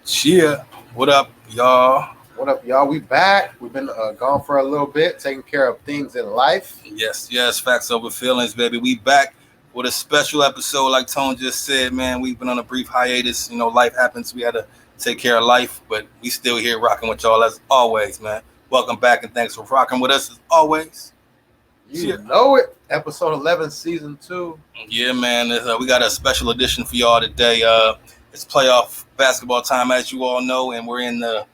Chia, what up, y'all? What up, y'all? We back. We've been gone for a little bit, taking care of things in life. Yes, facts over feelings, baby. We back with a special episode, like Tone just said, man. We've been on a brief hiatus. Life happens. We had to take care of life, but we still here rocking with y'all as always, man. Welcome back, and thanks for rocking with us as always. You know it. Episode 11, season 2. Yeah, man. We got a special edition for y'all today. It's playoff basketball time, as you all know, and we're in the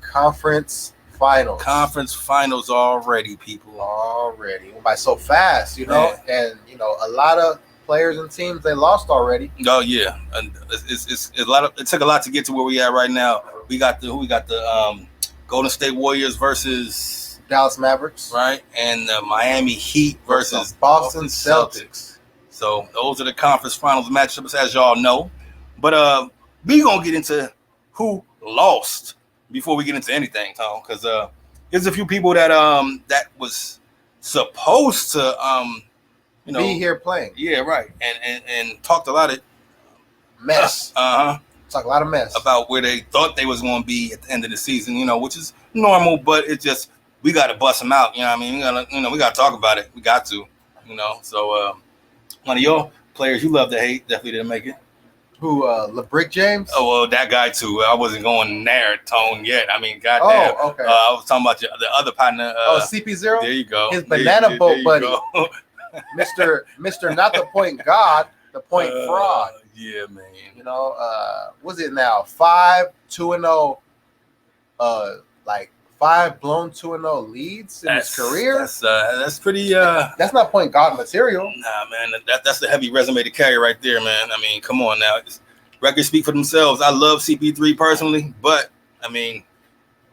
conference finals. Conference finals already, people. Already. Went by so fast, man. And a lot of players and teams they lost already. Oh yeah, and it's a lot. It took a lot to get to where we at right now. We got the Golden State Warriors versus Dallas Mavericks, right, and the Miami Heat versus Boston Celtics. So those are the conference finals matchups, as y'all know. But we gonna get into who lost before we get into anything, Tom, because there's a few people that that was supposed to be here playing. Yeah, right, and talked a lot of mess. Talk a lot of mess about where they thought they was going to be at the end of the season. Which is normal, but it's just we got to bust them out. I mean, we got to talk about it. We got to. So one of your players you love to hate definitely didn't make it. Who, LeBrick James? Oh, well, that guy too. I wasn't going there, Tone, yet. I mean, goddamn. Oh, okay. I was talking about the other partner. CP0? There you go. His banana boat buddy. Mr. Not the point God, the point fraud. Yeah, man. What's it now? 5-2-0, like 5 blown 2-0 leads in his career. That's pretty. That's not point God material. Nah, man. That's the heavy resume to carry right there, man. I mean, come on now. Records speak for themselves. I love CP3 personally, but I mean,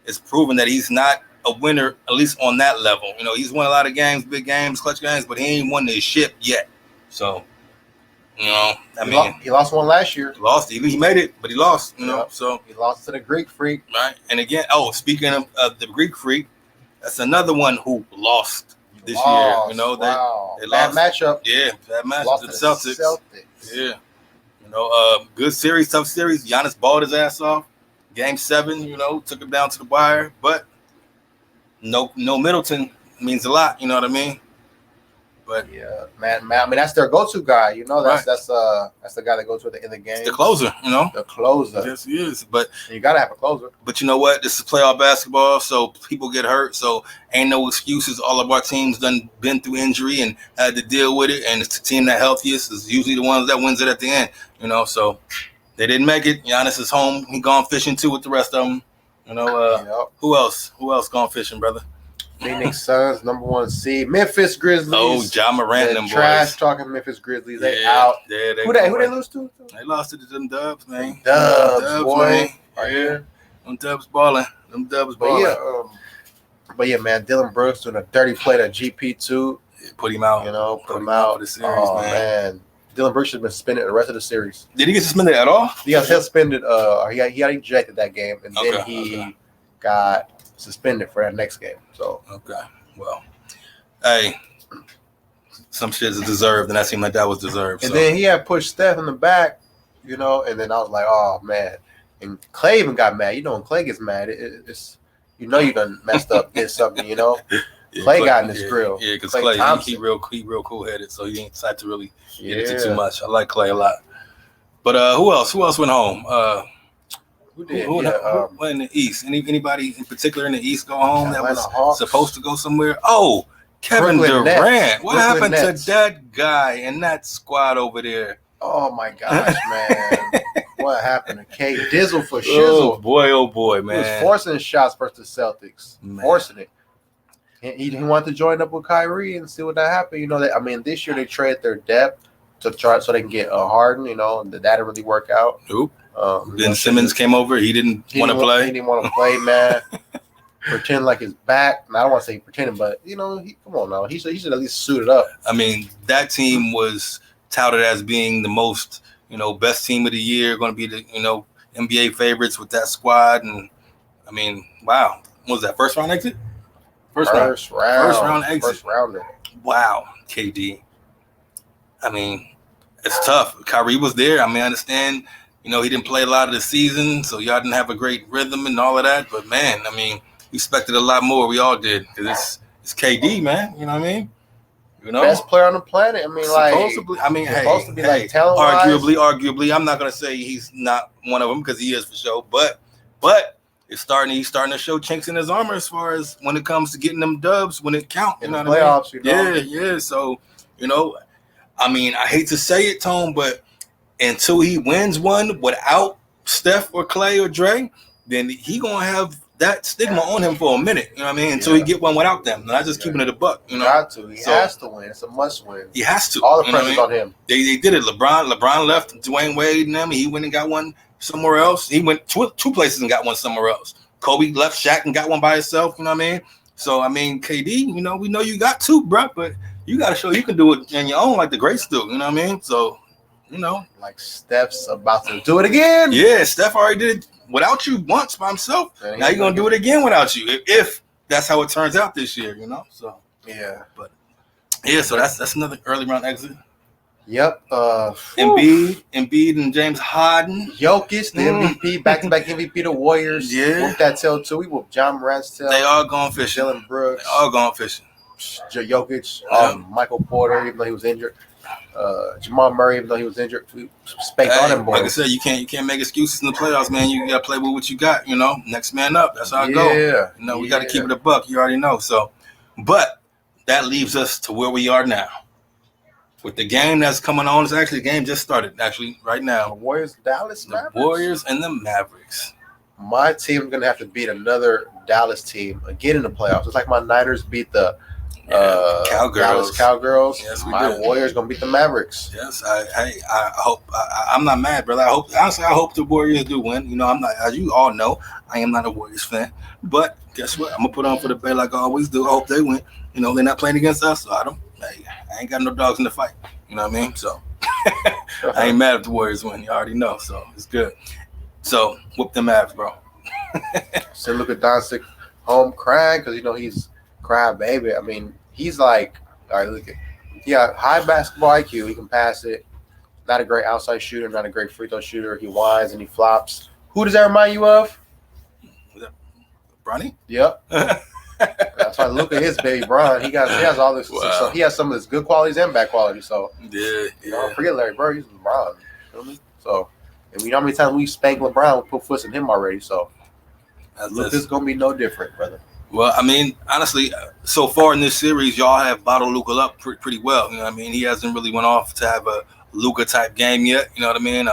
it's proven that he's not a winner, at least on that level. He's won a lot of games, big games, clutch games, but he ain't won his ship yet. So, he lost one last year. He made it, but he lost. So he lost to the Greek Freak, right? And again, speaking of the Greek Freak, that's another one who lost this year. They lost. Bad matchup. Yeah, bad matchup. Lost to the Celtics. Yeah, good series, tough series. Giannis balled his ass off. Game 7, took him down to the wire, but no Middleton means a lot. You know what I mean? But yeah, man, I mean that's their go-to guy. That's the guy that goes to the end of the game. It's the closer. The closer. Yes, he is. But you gotta have a closer. But you know what? This is playoff basketball, so people get hurt. So ain't no excuses. All of our teams done been through injury and had to deal with it. And it's the team that healthiest is usually the ones that wins it at the end. So they didn't make it. Giannis is home. He gone fishing too with the rest of them. Who else? Who else gone fishing, brother? Phoenix Suns, number 1 seed. Memphis Grizzlies. Oh, Ja Morant, them boys. Trash talking Memphis Grizzlies. They out. Yeah, who they lose to? They lost to them Dubs, man. Dubs, boy. Man. Right here. Them Dubs balling. But yeah, man, Dylan Brooks doing a dirty play to GP2. Put him out. Put him out for the series, man. Dylan Brooks should have been suspended the rest of the series. Did he get suspended at all? He got suspended. He got ejected that game, and then he got suspended for that next game. So well, hey, some shit is deserved, and that seemed like that was deserved. And then he had pushed Steph in the back, and then I was like, oh man. And Clay even got mad. When Clay gets mad, it's you done messed up, did something. Clay got in his grill. Yeah, because Clay he real cool headed, so he ain't decided to really get into too much. I like Clay a lot. But who else? Who else went home? Who did? Who in the East? Anybody in particular in the East go home that was supposed to go somewhere? Oh, Kevin Durant. Nets. What happened to that guy and that squad over there? Oh my gosh, man! What happened to K Dizzle for shizzle? Oh boy, man! He was forcing shots versus the Celtics, forcing it. He wanted to join up with Kyrie and see what that happened. This year they traded their depth to try so they can get Harden. And that didn't really work out. Nope. Then Simmons came over. He didn't want to play. He didn't want to play, man. Pretend like his back. Now, I don't want to say pretending, but come on now. He should at least suit it up. I mean, that team was touted as being the most, best team of the year, going to be the, NBA favorites with that squad. And I mean, wow, what was that first round exit? First round exit. First rounder. Wow, KD. I mean, It's tough. Kyrie was there. I mean, I understand. He didn't play a lot of the season, so y'all didn't have a great rhythm and all of that. But man, I mean, we expected a lot more. We all did because it's KD, man. You know what I mean? Best player on the planet. I mean, supposedly. Supposed to be like talent-wise. Arguably, I'm not gonna say he's not one of them because he is for sure. But he's starting to show chinks in his armor as far as when it comes to getting them dubs when it counts. In the playoffs, Yeah. So I mean, I hate to say it, Tone, but until he wins one without Steph or Clay or Dre, then he gonna have that stigma on him for a minute. You know what I mean? Until he get one without them. Not just keeping it a buck. He has to win. It's a must win. He has to. All the pressure's on him. They did it. LeBron left Dwayne Wade and them. He went and got one somewhere else. He went two places and got one somewhere else. Kobe left Shaq and got one by himself. You know what I mean? So I mean, KD, we know you got two, bro, but you got to show you can do it on your own, like the greats do. You know what I mean? So, like Steph's about to do it again. Yeah, Steph already did it without you once by himself. Now you're gonna do it again without you, if that's how it turns out this year. So yeah, but yeah, so that's another early round exit. Yep. Embiid and James Harden. Jokic, the MVP, back-to-back MVP. The Warriors. Yeah. Whooped that tail too. We whooped John Morant's tail. They all going fishing. Dylan Brooks. They all going fishing. Jokic, Michael Porter, even though he was injured. Jamal Murray, even though he was injured, we spanked on him, boys. Like I said, you can't make excuses in the playoffs, man. You gotta play with what you got. Next man up. That's how it goes. We gotta keep it a buck. You already know. So, but that leaves us to where we are now. With the game that's coming on, it's actually the game just started. Actually, right now, the Warriors, Dallas Mavericks. The Warriors and the Mavericks. My team's gonna have to beat another Dallas team again in the playoffs. It's like my Niners beat the Cowgirls. Dallas Cowgirls. Yes, my Warriors gonna beat the Mavericks. Yes, I hope. I'm not mad, brother. I hope the Warriors do win. I'm not, as you all know, I am not a Warriors fan. But guess what? I'm gonna put on for the Bay like I always do. I hope they win. They're not playing against us, so I ain't got no dogs in the fight. You know what I mean? So I ain't mad if the Warriors win. You already know, so it's good. So whoop them Mavs, bro. So look at Doncic home crying because he's crying baby. I mean, he's like, all right, look at high basketball IQ. He can pass it. Not a great outside shooter, not a great free throw shooter. He whines and he flops. Who does that remind you of? Bronny? Yep. That's why look at his baby Bron. He has all this. Wow. So he has some of his good qualities and bad qualities. So forget Larry Bird. He's LeBron. You know what I mean? So, and we know how many times we spanked LeBron, we put foots in him already. So, this is gonna be no different, brother. Well, I mean, honestly, so far in this series, y'all have bottled Luka up pretty well. You know what I mean? He hasn't really went off to have a Luka type game yet. You know what I mean?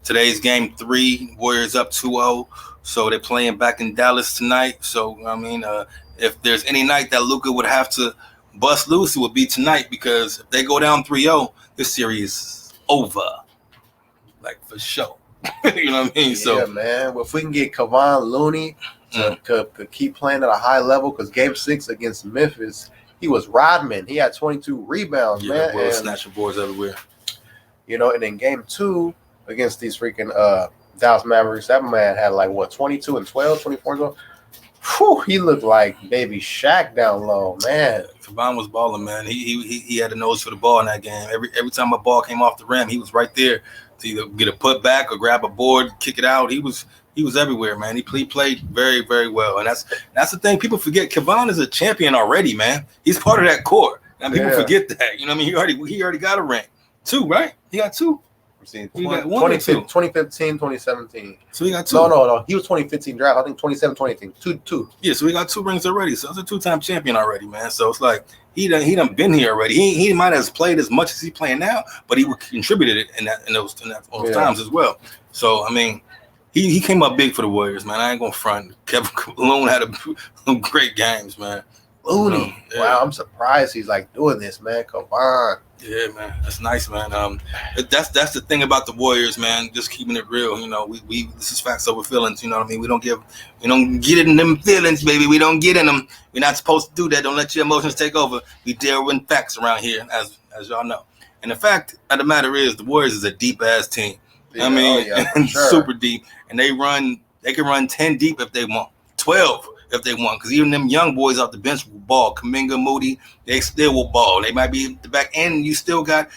Today's game 3, Warriors up 2-0. So they're playing back in Dallas tonight. So, I mean, if there's any night that Luka would have to bust loose, it would be tonight, because if they go down 3-0, this series is over. Like, for sure. You know what I mean? Yeah, man. Well, if we can get Kevon Looney to keep playing at a high level, because Game 6 against Memphis, he was Rodman. He had 22 rebounds, man. Yeah, snatching boards everywhere. And in Game 2 against these freaking Dallas Mavericks, that man had 22 and 12, 24 goals. Whew, he looked like baby Shaq down low, man. Kevon was balling, man. He had a nose for the ball in that game. Every time a ball came off the rim, he was right there to either get a putback or grab a board, kick it out. He was everywhere, man. He played very, very well, and that's the thing. People forget Kevon is a champion already, man. He's part of that core. And people forget that. You know what I mean? He already got a ring. 2, right? He got 2. 2015, 2017. So he got 2. No. He was 2015 draft. I think 27, 2. Yeah, so he got 2 rings already. So he's a 2-time champion already, man. So it's like he done been here already. He might have played as much as he's playing now, but he contributed in those times as well. So I mean, he came up big for the Warriors, man. I ain't gonna front. Kevin Looney had some great games, man. Looney, wow, I'm surprised he's doing this, man. Come on. Yeah, man, that's nice, man. That's the thing about the Warriors, man. Just keeping it real, we this is facts over feelings. You know what I mean? We don't get in them feelings, baby. We don't get in them. We're not supposed to do that. Don't let your emotions take over. We deal with facts around here, as y'all know. And the fact of the matter is, the Warriors is a deep ass team. Yeah, I mean, sure. Super deep, and they can run 10 deep if they want, 12 if they want, because even them young boys off the bench will ball. Kuminga, Moody, they still will ball. They might be at the back end. You still got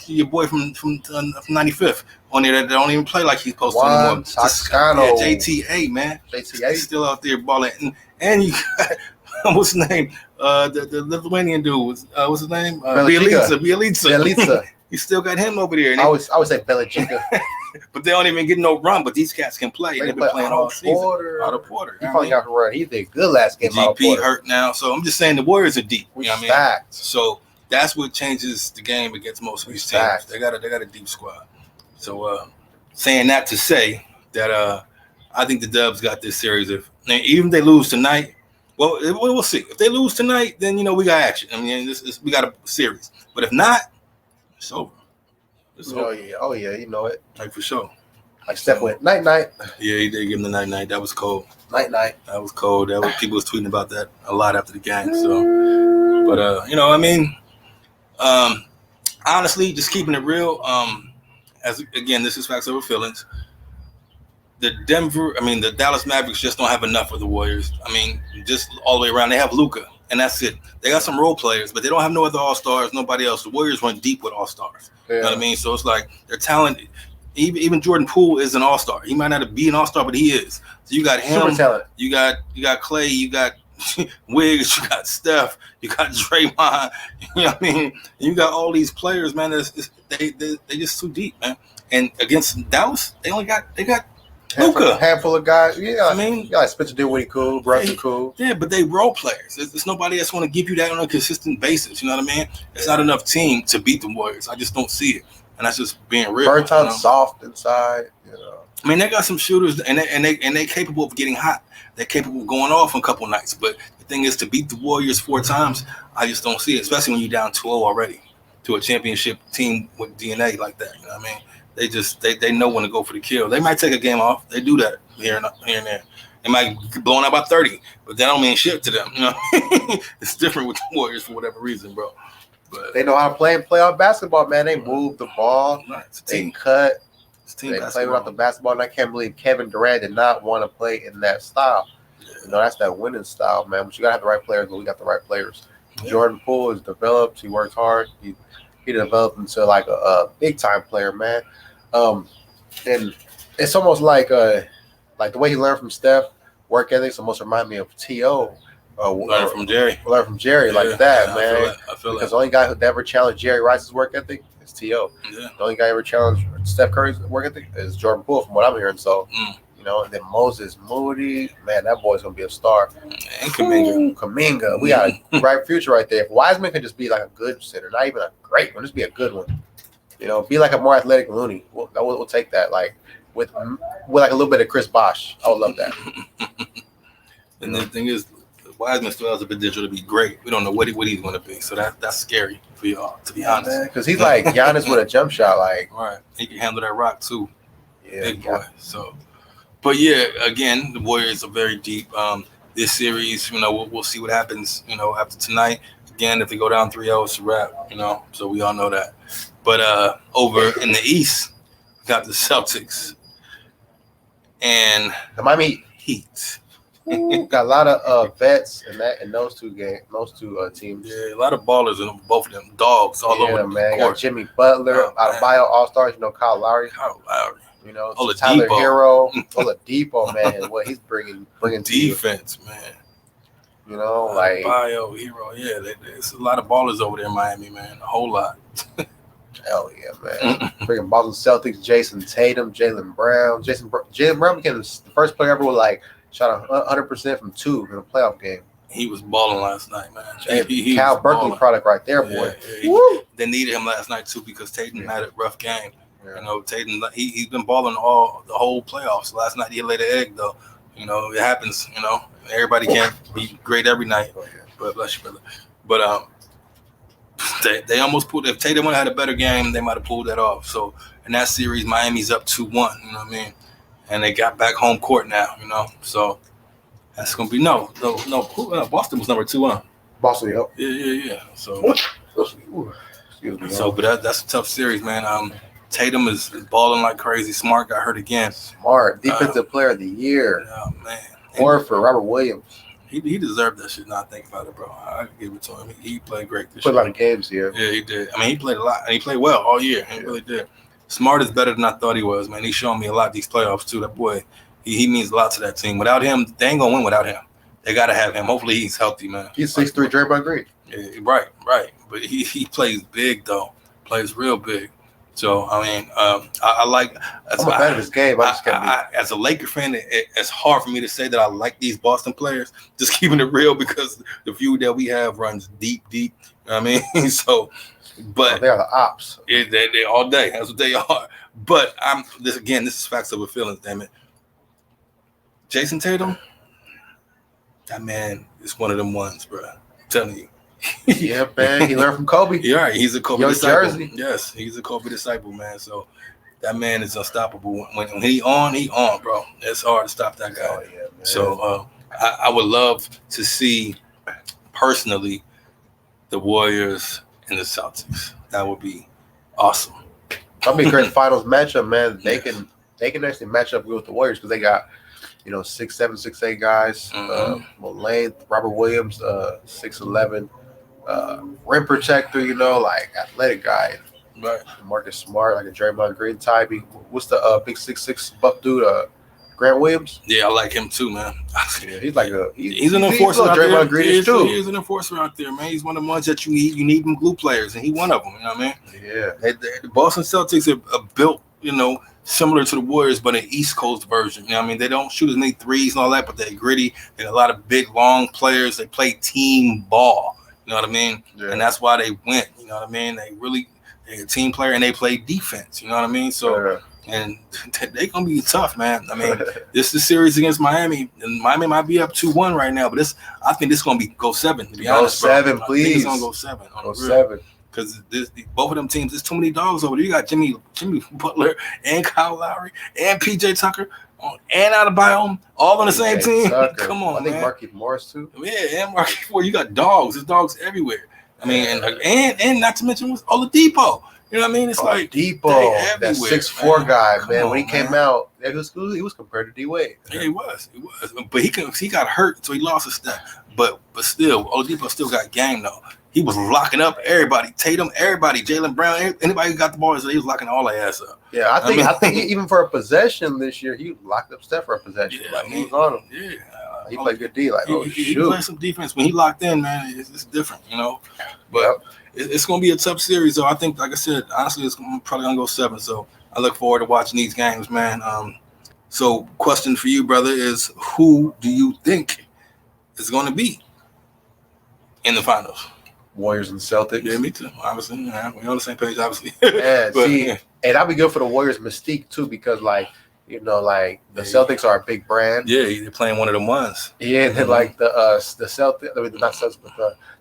your boy from 95th on there that don't even play like he's supposed to anymore. Toscano. Yeah, JTA, man. JTA. He's still out there balling. And you got, what's his name? The Lithuanian dude. What's his name? Bielitsa. You still got him over there. I would say Belichick. But they don't even get no run. But these cats can play. They've been playing all season. Otto Porter. He probably got to run. He did good last game. GP hurt now. So I'm just saying the Warriors are deep. You know what I mean? So that's what changes the game against most of these teams. They got a deep squad. So saying that to say that I think the Dubs got this series. Even if they lose tonight, well, we'll see. If they lose tonight, then we got action. I mean, we got a series. But if not, it's over. Oh yeah, you know it. Like for sure. Like Steph went night. Yeah, he did give him the night. That was cold. Night. That was cold. People was tweeting about that a lot after the game. So, but I mean, honestly, just keeping it real. As again, this is facts over feelings. The Dallas Mavericks just don't have enough of the Warriors. I mean, just all the way around. They have Luka, and that's it. They got some role players, but they don't have no other all-stars, nobody else. The Warriors run deep with all-stars. Yeah. You know what I mean? So it's like they're talented. Even Jordan Poole is an all-star. He might not be an all-star, but he is. So you got him. Super talent. You got Clay. You got Wiggs. You got Steph. You got Draymond. You know what I mean? You got all these players, man. They just too deep, man. And against Dallas, they got Luka. Handful of guys. Yeah, I mean, you got Spencer Dinwiddie cool, Brunson cool. Yeah, but they role players. There's nobody that's want to give you that on a consistent basis. You know what I mean? It's not enough team to beat the Warriors. I just don't see it, and that's just being real. Burnt out, soft inside. I mean, they got some shooters, and they capable of getting hot. They're capable of going off on a couple nights. But the thing is, to beat the Warriors 4 times, I just don't see it. Especially when you're down 2-0 already to a championship team with DNA like that. You know what I mean? They know when to go for the kill. They might take a game off. They do that here and there. They might get blown out by 30, but that don't mean shit to them. You know, it's different with the Warriors for whatever reason, bro. But they know how to play basketball, man. They move the ball. They cut. They play without the basketball, and I can't believe Kevin Durant did not want to play in that style. Yeah. That's that winning style, man. But you gotta have the right players. But we got the right players. Yeah. Jordan Poole is developed. He works hard. He developed into like a big time player, man. And it's almost like the way he learned from Steph, work ethics almost remind me of T.O. Learn from Jerry. Like that, man. I feel because the only guy who ever challenged Jerry Rice's work ethic is T.O. Yeah. The only guy who ever challenged Steph Curry's work ethic is Jordan Poole, from what I'm hearing. So, and then Moses Moody, man, that boy's going to be a star. And Kuminga. We got a bright future right there. If Wiseman could just be like a good center, not even a great one, just be a good one. Be like a more athletic Looney. We'll take that. Like with like a little bit of Chris Bosh. I would love that. And the thing is, Wiseman still has the potential to be great. We don't know what he's going to be. So that's scary for y'all, to be honest. Because he's like Giannis with a jump shot. Like, right, he can handle that rock too. Yeah, big boy. So, but yeah, again, the Warriors are very deep. This series, we'll see what happens. After tonight. Again, if they go down 3-0, it's a wrap. So we all know that. But over in the East, we got the Celtics and the Miami Heat. Got a lot of vets in those two teams. Yeah, a lot of ballers in both of them. Dogs all over the man. court. Got Jimmy Butler, Adebayo All-Stars. Kyle Lowry. Oladipo. Tyler Hero. Oladipo, man. What he's bringing defense, man. Like Adebayo, Hero. Yeah, there's a lot of ballers over there in Miami, man. A whole lot. Hell yeah, man. Bringing Boston Celtics, Jason Tatum, Jaylen Brown. Jaylen Brown became the first player ever with shot 100% from 2 in a playoff game. He was balling last night, man. Cal Berkeley product right there, boy. Yeah. They needed him last night too because Tatum had a rough game. Yeah. Tatum, he's been balling the whole playoffs. Last night he laid an egg though. It happens. Everybody can't be great every night. But bless you, brother. But they almost pulled. If Tatum would have had a better game, they might have pulled that off. So in that series, Miami's up 2-1. You know what I mean? And they got back home court now. So that's gonna be no. Boston was number 2, huh? Boston, yep. Yeah. So, but that's a tough series, man. Tatum is balling like crazy. Smart got hurt again. Smart defensive player of the year. Oh man. Horford, Robert Williams. He deserved that shit. Not think about it, bro. I give it to him. He played great this Played year. a lot of games here. Yeah, he did. I mean, he played a lot, and he played well all year. He really did. Smart is better than I thought he was, man. He's shown me a lot these playoffs too. That boy, he means a lot to that team. Without him, they ain't gonna win without him. They gotta have him. Hopefully, he's healthy, man. He's 6'3", Draymond Green. Yeah, right. But he plays big though. Plays real big. So I mean, I like. I'm a fan of his game. As a Laker fan, it's hard for me to say that I like these Boston players. Just keeping it real because the view that we have runs deep. You know what I mean, so. But they are the ops. They all day. That's what they are. But this is facts over feelings. Damn it, Jason Tatum. That man is one of them ones, bro. I'm telling you. Yeah, man. He learned from Kobe. Yeah, right. He's a Kobe Young disciple. Jersey. Yes, he's a Kobe disciple, man. So that man is unstoppable. When he on, bro. It's hard to stop that guy. Oh, yeah, man. So I would love to see personally the Warriors and the Celtics. That would be awesome. That'd be a great finals matchup, man. They can actually match up with the Warriors because they got 6'7", 6'8" guys. Mullane, Robert Williams, 6'11", rim protector. Like athletic guy. Right. Marcus Smart, like a Draymond Green type. What's the big 6'6" buff dude? Grant Williams. Yeah, I like him too, man. Yeah, he's like he's an enforcer out there. Draymond Green too. He's an enforcer out there, man. He's one of the ones that you need. You need them glue players, and he one of them. You know what I mean? Yeah. The Boston Celtics are built, similar to the Warriors, but an East Coast version. You know what I mean? They don't shoot as many threes and all that, but they're gritty. They got a lot of big, long players. They play team ball. You know what I mean? Yeah. And that's why they win. You know what I mean? They're a team player, and they play defense. You know what I mean? So. Yeah. And they're going to be tough, man. I mean, this is the series against Miami, and Miami might be up 2-1 right now, but I think this is going to go 7, to be honest. Go 7, please. I think it's going to go 7. Go 7. Because both of them teams, there's too many dogs over there. You got Jimmy Butler and Kyle Lowry and P.J. Tucker and Adebayo all on the same team. Come on, I think Markieff Morris, too. Yeah, and Markieff Morris. You got dogs. There's dogs everywhere. I mean, and not to mention Oladipo. You know what I mean? It's like Depot, that 6'4" guy, man. When he came out, he was compared to D-Wade. Yeah, he was. But he got hurt, so he lost his step. But still, Oladipo still got game though. He was locking up everybody, Tatum, everybody, Jaylen Brown, anybody who got the ball, so he was locking all their ass up. Yeah, I think even for a possession this year, he locked up Steph for a possession. Yeah, he was on him. Yeah. He played good D. Like, he played some defense. When he locked in, man, it's different, But it's going to be a tough series, though. I think, like I said, honestly, it's probably going to go 7. So I look forward to watching these games, man. So question for you, brother, is who do you think is going to be in the finals? Warriors and Celtics. Yeah, me too. Obviously, we're on the same page, obviously. Yeah, and that'd be good for the Warriors' mystique, too, because, the Celtics are a big brand. Yeah, they're playing one of them ones. Yeah, and then the Celtics, not Celtics, but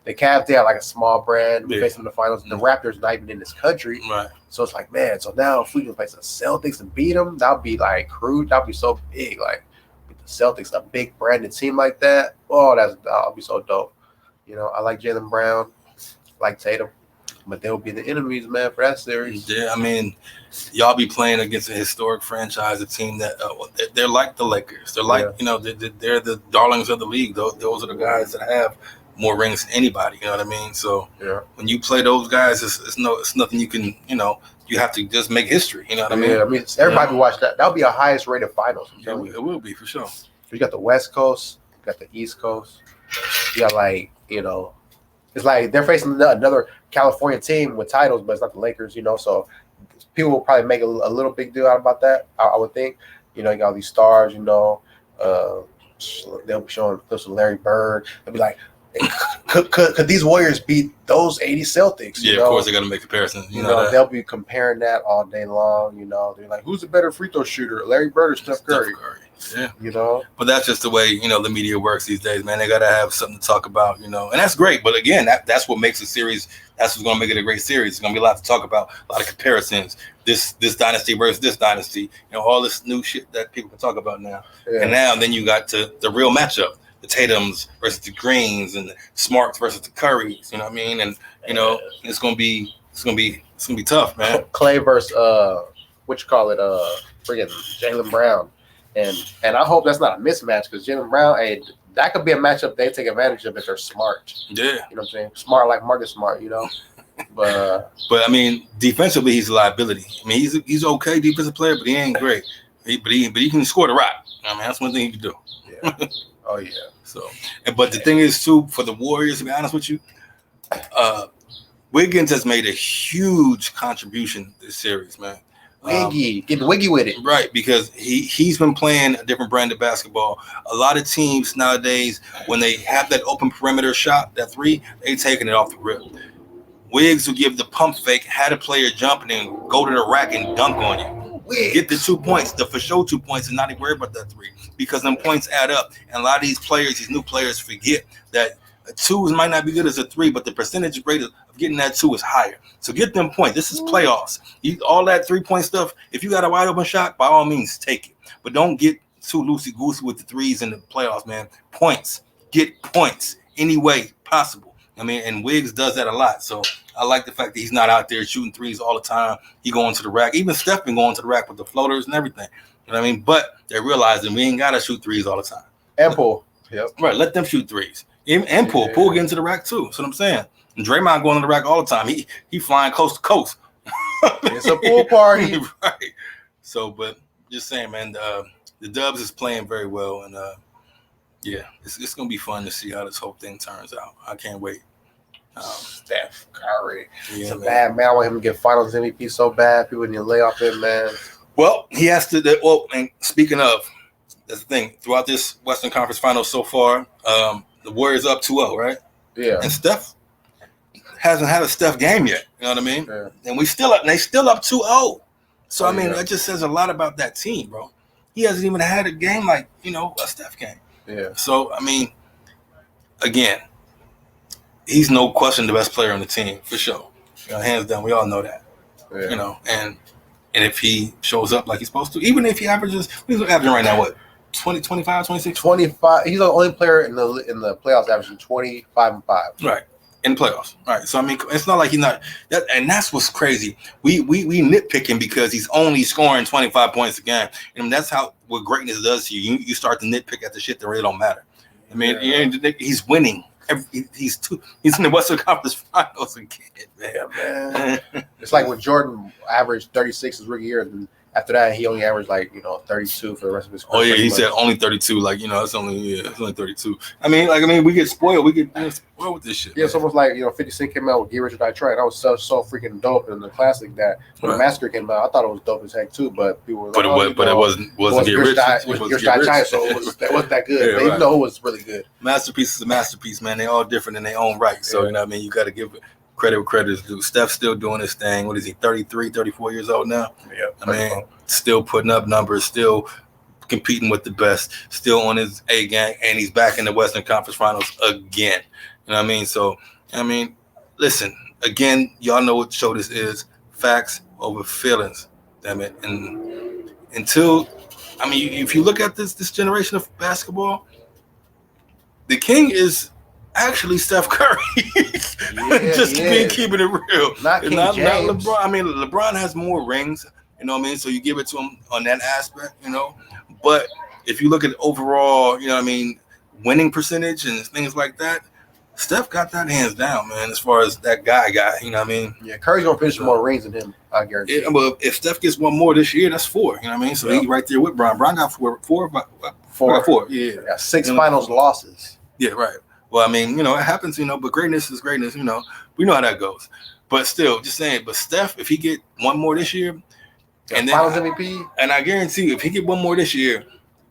the Cavs, they are like a small brand facing the finals. The Raptors not even in this country. Right. So it's like, man, so now if we can face the Celtics and beat them, that would be like crude. That would be so big. Like, with the Celtics, a big branded team like that, that'll be so dope. I like Jaylen Brown, like Tatum. But they'll be the enemies, man, for that series. Yeah, I mean, y'all be playing against a historic franchise, a team that they're like the Lakers. They're like, they're the darlings of the league. Those are the guys that have more rings than anybody. You know what I mean? So when you play those guys, it's nothing you can, you have to just make history. You know what I mean? Yeah, I mean, everybody will watch that. That'll be our highest rated finals. Yeah, it will be for sure. You got the West Coast, you got the East Coast. You got it's like they're facing another California team with titles, but it's not the Lakers, so people will probably make a little big deal out about that, I would think. You got all these stars, they'll be showing clips of Larry Bird. They'll be like, could these Warriors beat those 80 Celtics? Yeah, of course they got to make comparisons. They'll be comparing that all day long. They're like, who's a better free throw shooter, Larry Bird or Steph Curry? Yeah. But that's just the way, the media works these days, man. They got to have something to talk about, and that's great. But again, that's what makes a series. That's what's going to make it a great series. It's going to be a lot to talk about, a lot of comparisons. This dynasty versus this dynasty, all this new shit that people can talk about now. Yeah. And then you got the real matchup, the Tatums versus the Greens and the Smarts versus the Currys. You know what I mean? And it's going to be tough, man. Clay versus friggin' Jaylen Brown. And I hope that's not a mismatch because Jaylen Brown, hey, that could be a matchup they take advantage of if they're smart. Yeah. You know what I'm saying? Smart like Marcus Smart, you know. But I mean, defensively, he's a liability. I mean, he's okay defensive player, but he ain't great. But he can score the rock. I mean, that's one thing he can do. Yeah. Oh yeah. So, but the thing is too, for the Warriors, to be honest with you, Wiggins has made a huge contribution this series, man. Getting wiggy with it. Right, because he's been playing a different brand of basketball. A lot of teams nowadays, when they have that open perimeter shot, that three, they taking it off the rip. Wiggs will give the pump fake, had a player jump and then go to the rack and dunk on you. Wiggs. Get the 2 points, the for sure 2 points, and not even worry about that three, because them points add up. And a lot of these players, these new players, forget that a two might not be good as a three, but the percentage rate of getting that two is higher. So get them points. This is playoffs. All that 3-point stuff, if you got a wide open shot, by all means, take it. But don't get too loosey-goosey with the threes in the playoffs, man. Points. Get points any way possible. I mean, and Wiggs does that a lot. So I like the fact that he's not out there shooting threes all the time. He going to the rack. Even Steph been going to the rack with the floaters and everything. You know what I mean? But they're realizing we ain't got to shoot threes all the time. And pull. Yep. Right. Let them shoot threes. And pull. Pull get into the rack too. That's what I'm saying. And Draymond going to the rack all the time. He flying coast to coast. It's a pool party. Right. So, but just saying, man, the Dubs is playing very well. And, yeah, it's going to be fun to see how this whole thing turns out. I can't wait. Steph Curry. Yeah, it's a bad man. I want him to get Finals MVP so bad. People need to lay off him, man. Well, he has to. Well, and speaking of, that's the thing. Throughout this Western Conference Finals so far, the Warriors up 2-0, right? Yeah. And Steph hasn't had a Steph game yet. You know what I mean? Yeah. And they still up 2-0. So, I mean, yeah. that just says a lot about that team, bro. He hasn't even had a game like, a Steph game. Yeah. So, I mean, again, he's no question the best player on the team, for sure. Hands down, we all know that. Yeah. And if he shows up like he's supposed to, even if he averages, he's averaging right now, what, 20, 25, 26? 25. He's the only player in the playoffs averaging 25 and 5. Right. In playoffs. Right. So, I mean, it's not like he's not that, and that's what's crazy. We nitpick him because he's only scoring 25 points a game. And that's what greatness does to you. You start to nitpick at the shit that really don't matter. I mean, he's winning. He's in the Western Conference Finals again, man. It's like when Jordan averaged 36 his rookie year, and after that he only averaged 32 for the rest of his career. Oh yeah, he said only 32. It's only 32. I mean, we get spoiled. We get spoiled with this shit. Yeah, it's almost like 50 Cent came out with Get Rich or Die Trying. That was so freaking dope in the classic that when the Massacre came out, I thought it was dope as heck too. But people were like, but it wasn't Get Rich. It was Get Rich Die Trying, so it wasn't that good. Yeah, but even though it was really good. Masterpiece is a masterpiece, man. They all different in their own right. So you know what I mean. You got to give credit where credit is due. Steph's still doing his thing. What is he, 33, 34 years old now? Yeah. I mean, still putting up numbers, still competing with the best, still on his A gang, and he's back in the Western Conference Finals again. You know what I mean? So, I mean, listen, again, y'all know what show this is. Facts over feelings, damn it. And if you look at this generation of basketball, the king is actually Steph Curry. Keeping it real. Not LeBron. I mean, LeBron has more rings, you know what I mean? So you give it to him on that aspect, But if you look at overall, you know what I mean, winning percentage and things like that, Steph got that hands down, man, as far as that guy, you know what I mean? Yeah, Curry's going to finish more rings than him, I guarantee. Yeah, but if Steph gets one more this year, that's 4, you know what I mean? So he's right there with Bron. Bron got four. Yeah. Got 6 finals losses. Yeah, right. Well, I mean, it happens, but greatness is greatness, we know how that goes. But still, just saying, but Steph, if he get one more this year, and then Finals MVP, and I guarantee you, if he get one more this year,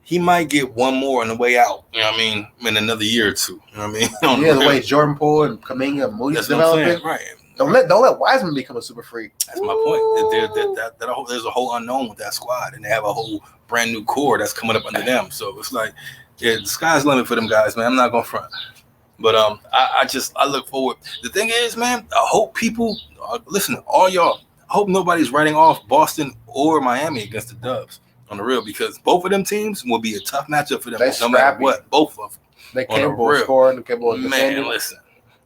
he might get one more on the way out. You know what I mean? In another year or two. You know what I mean? The way Jordan Poole and Kuminga and Moody's developing. Right. Don't let Wiseman become a super freak. That's my point. There's a whole unknown with that squad, and they have a whole brand new core that's coming up under them. So it's like, the sky's the limit for them guys, man. I'm not gonna front. But I look forward. The thing is, man, I hope people listen. All y'all, I hope nobody's writing off Boston or Miami against the Dubs on the real, because both of them teams will be a tough matchup for them, no matter what. Both of them. They capable of scoring. They capable of defending. Man, listen.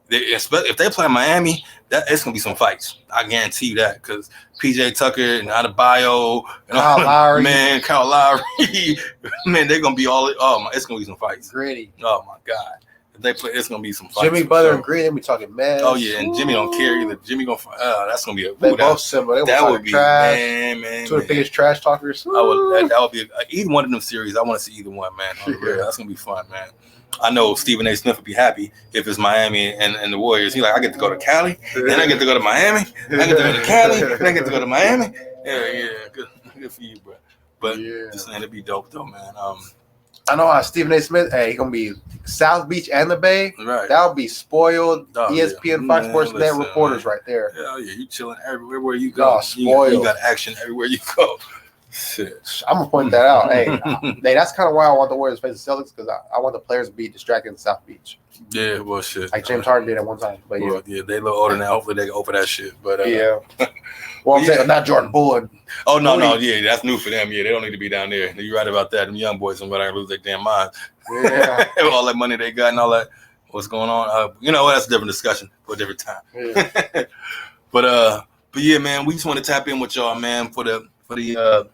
If they play Miami, it's gonna be some fights. I guarantee you that, because PJ Tucker and Adebayo, Kyle Lowry, man, Kyle Lowry, man, they're gonna be it's gonna be some fights. Gritty. Oh my God, if they play, it's gonna be some fights. Jimmy Butler and Green, we talking mess. Oh yeah, and Jimmy don't care either. Jimmy gonna fight. That's gonna be they both similar. They that would be trash. Man. Two of the biggest trash talkers. That would be either one of them series. I want to see either one, man. That's gonna be fun, man. I know Stephen A. Smith would be happy if it's Miami and the Warriors. He's like, I get to go to Cali, then I get to go to Miami, I get to go to Cali, then I get to go to Miami. Yeah, good for you, bro. But just saying, it'd be dope though, man. I know how Stephen A. Smith, he gonna be South Beach and the Bay. Right. That'll be spoiled. ESPN, Fox Sports Net reporters right there. Hell yeah, you chilling everywhere you go. Spoiled. You got action everywhere you go. Shit. I'm gonna point that out. Hey, that's kind of why I want the Warriors to face the Celtics, because I want the players to be distracted in South Beach. Yeah, well, shit. Like James Harden did at one time. But yeah, they a little older now. Hopefully they can open that shit. But yeah. Well, I'm saying not Jordan Poole. Oh no, yeah, that's new for them. Yeah, they don't need to be down there. You're right about that. Them young boys are gonna lose their damn mind. Yeah. All that money they got and all that. What's going on? That's a different discussion for a different time. Yeah. But yeah, man, we just want to tap in with y'all, man, for the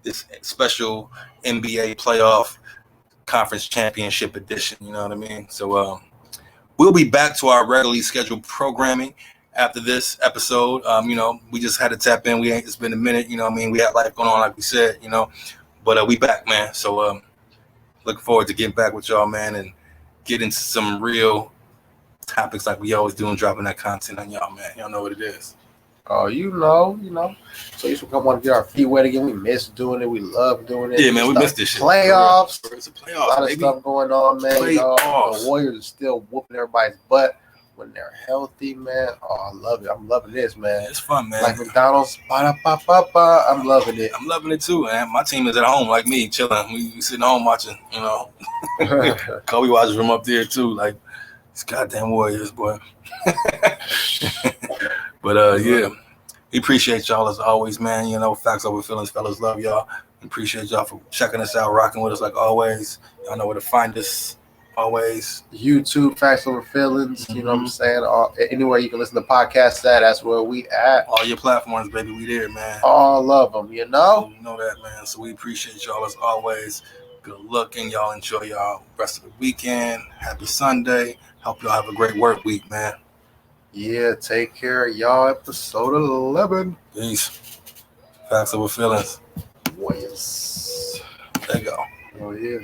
this special NBA playoff conference championship edition. You know what I mean? So we'll be back to our regularly scheduled programming after this episode. We just had to tap in. It's been a minute. You know what I mean? We had life going on, like we said. But we back, man. So looking forward to getting back with y'all, man, and get into some real topics like we always do and dropping that content on y'all, man. Y'all know what it is. Oh, you know. So you should come on and get our feet wet again. We miss doing it. We love doing it. Yeah, man, we missed this shit. Playoffs. It's a playoffs, a lot of stuff going on, man. The Warriors are still whooping everybody's butt when they're healthy, man. Oh, I love it. I'm loving this, man. It's fun, man. Like McDonald's. Ba-da-ba-ba-ba. I'm loving it. I'm loving it too, man. My team is at home like me, chilling. We sitting home watching, Kobe watches from up there too. Like, it's goddamn Warriors, boy. But yeah, we appreciate y'all as always, man. Facts over feelings, fellas. Love y'all. We appreciate y'all for checking us out, rocking with us like always. Y'all know where to find us always. YouTube, Facts Over Feelings. Mm-hmm. You know what I'm saying? Anywhere you can listen to podcasts at, that's where we at. All your platforms, baby. We there, man. All of them, You know that, man. So we appreciate y'all as always. Good looking. Y'all enjoy y'all rest of the weekend. Happy Sunday. Hope y'all have a great work week, man. Yeah, take care of y'all. Episode 11. Peace. Facts Over Feelings. Yes. There you go. Oh, yeah.